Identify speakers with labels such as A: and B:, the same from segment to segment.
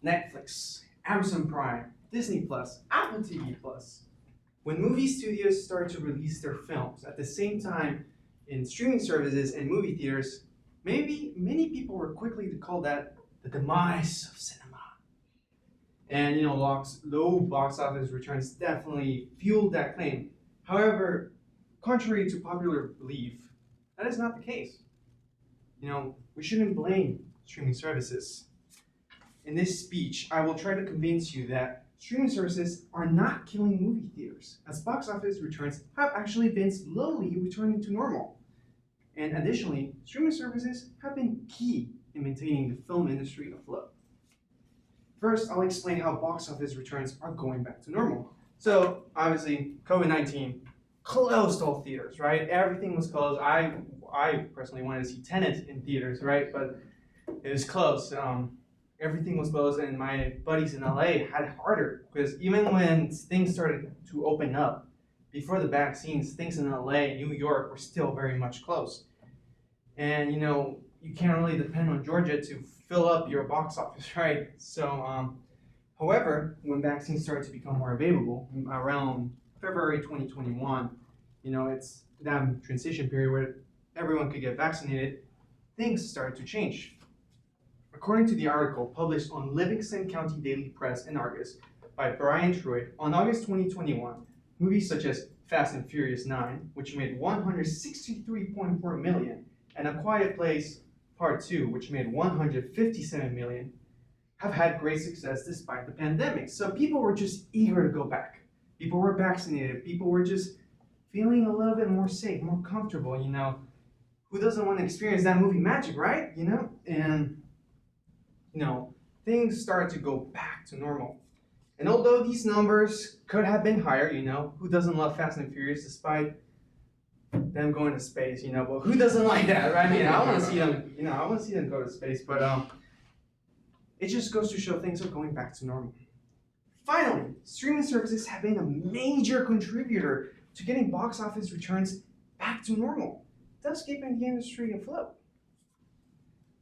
A: Netflix, Amazon Prime, Disney Plus, Apple TV Plus. When movie studios started to release their films at the same time in streaming services and movie theaters, maybe many people were quickly to call that the demise of cinema. And low box office returns definitely fueled that claim. However, contrary to popular belief, that is not the case. We shouldn't blame streaming services. In this speech, I will try to convince you that streaming services are not killing movie theaters, as box office returns have actually been slowly returning to normal. And additionally, streaming services have been key in maintaining the film industry afloat. First, I'll explain how box office returns are going back to normal. So, obviously, COVID-19 closed all theaters, right? Everything was closed. I personally wanted to see Tenet in theaters, right? But it was closed. Everything was closed, and my buddies in LA had it harder because even when things started to open up, before the vaccines, things in LA, New York were still very much closed. And you can't really depend on Georgia to fill up your box office, right? So, however, when vaccines started to become more available around February 2021, it's that transition period where everyone could get vaccinated, things started to change. According to the article published on Livingston County Daily Press in Argus by Brian Truitt, on August 2021, movies such as Fast and Furious 9, which made $163.4 million, and A Quiet Place Part 2, which made $157 million, have had great success despite the pandemic. So people were just eager to go back. People were vaccinated. People were just feeling a little bit more safe, more comfortable. Who doesn't want to experience that movie magic, right? And things started to go back to normal. And although these numbers could have been higher, who doesn't love Fast and Furious despite them going to space, but who doesn't like that, right? I want to see them, I want to see them go to space, but it just goes to show things are going back to normal. Finally, streaming services have been a major contributor to getting box office returns back to normal, thus keeping the industry afloat.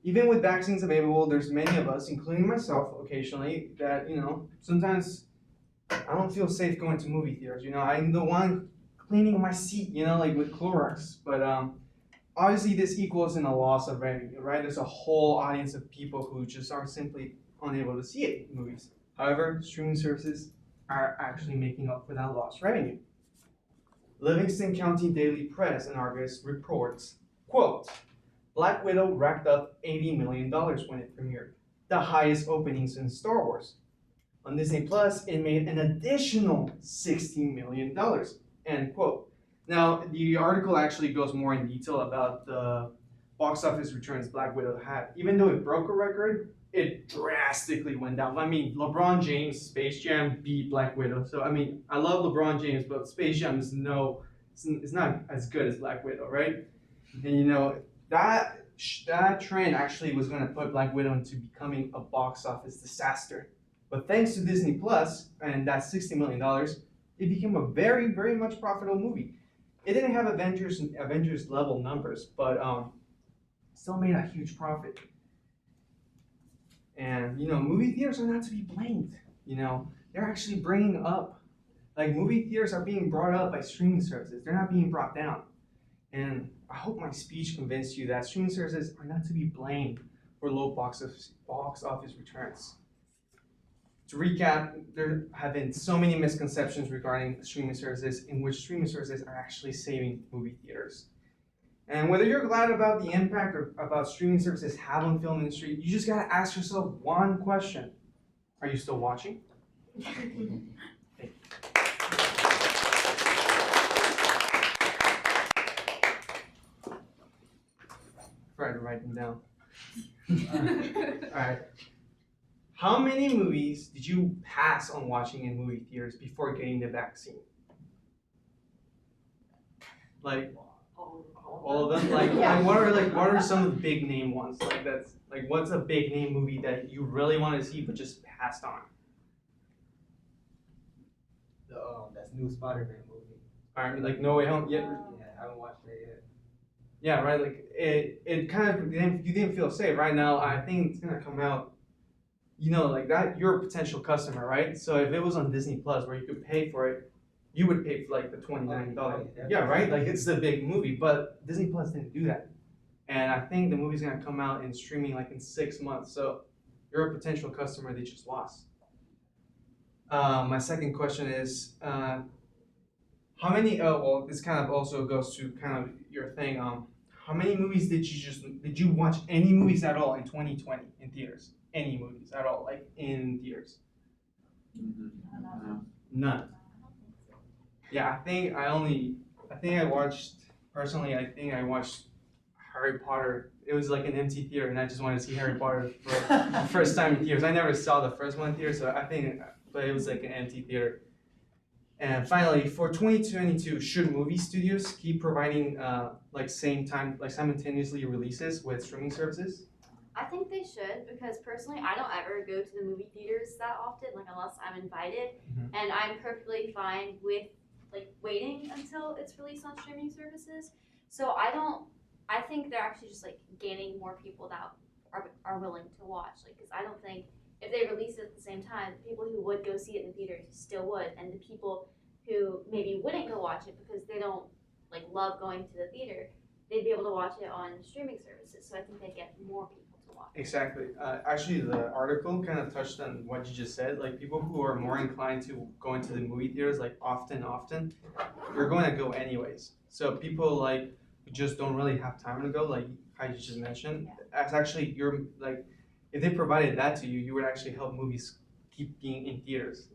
A: Even with vaccines available, there's many of us, including myself occasionally, that, sometimes I don't feel safe going to movie theaters. I'm the one cleaning my seat, like with Clorox. But obviously this equals in a loss of revenue, right? There's a whole audience of people who just are simply unable to see it in movies. However, streaming services are actually making up for that lost revenue. Livingston County Daily Press in Argus reports, quote, Black Widow racked up $80 million when it premiered, the highest opening since Star Wars. On Disney Plus, it made an additional $60 million, end quote. Now, the article actually goes more in detail about the box office returns Black Widow had. Even though it broke a record, it drastically went down. LeBron James' Space Jam beat Black Widow. So, I love LeBron James, but Space Jam is it's not as good as Black Widow, right? And that trend actually was going to put Black Widow into becoming a box office disaster. But thanks to Disney Plus and that $60 million, it became a very, very much profitable movie. It didn't have Avengers level numbers, but still made a huge profit. And movie theaters are not to be blamed. They're actually bringing up, movie theaters are being brought up by streaming services. They're not being brought down. And I hope my speech convinced you that streaming services are not to be blamed for low box office returns. To recap, there have been so many misconceptions regarding streaming services in which streaming services are actually saving movie theaters. And whether you're glad about the impact or about streaming services have on film industry, you just gotta ask yourself one question. Are you still watching? Thank you. Try to write them down. All right. How many movies did you pass on watching in movie theaters before getting the vaccine? All of them? What are some of the big name ones? What's a big name movie that you really want to see but just passed on?
B: That's new Spider-Man movie.
A: All right, No Way Home.
B: Yeah, I haven't watched it yet.
A: Yeah, right. It kind of you didn't feel safe. Right now, I think it's gonna come out like that, you're a potential customer, right? So if it was on Disney Plus where you could pay for it, you would pay for like the $29. Yeah, right? Like it's the big movie, but Disney Plus didn't do that. And I think the movie's gonna come out in streaming like in 6 months. So you're a potential customer they just lost. My second question is, how many? Oh, well, this kind of also goes to kind of your thing. How many movies did you watch any movies at all in 2020 in theaters? Any movies at all, like in theaters? None. Yeah, I think I watched personally. I think I watched Harry Potter. It was like an empty theater, and I just wanted to see Harry Potter for the first time in theaters. I never saw the first one in theaters, so I think, but it was like an empty theater. And finally, for 2022, should movie studios keep providing like same time, like simultaneously releases with streaming services?
C: I think they should because personally, I don't ever go to the movie theaters that often, like unless I'm invited, and I'm perfectly fine with like waiting until it's released on streaming services. So I don't. I think they're actually just like gaining more people that are willing to watch. Like, because I don't think if they release it at the same time, the people who would go see it in the theaters still would, and the people who maybe wouldn't go watch it because they don't like love going to the theater, they'd be able to watch it on streaming services. So I think they'd get more people to watch.
A: Exactly. Actually, the article kind of touched on what you just said. Like people who are more inclined to go into the movie theaters, like often, you're going to go anyways. So people like who just don't really have time to go, like how you just mentioned. That's actually you're like, if they provided that to you, you would actually help movies keep being in theaters.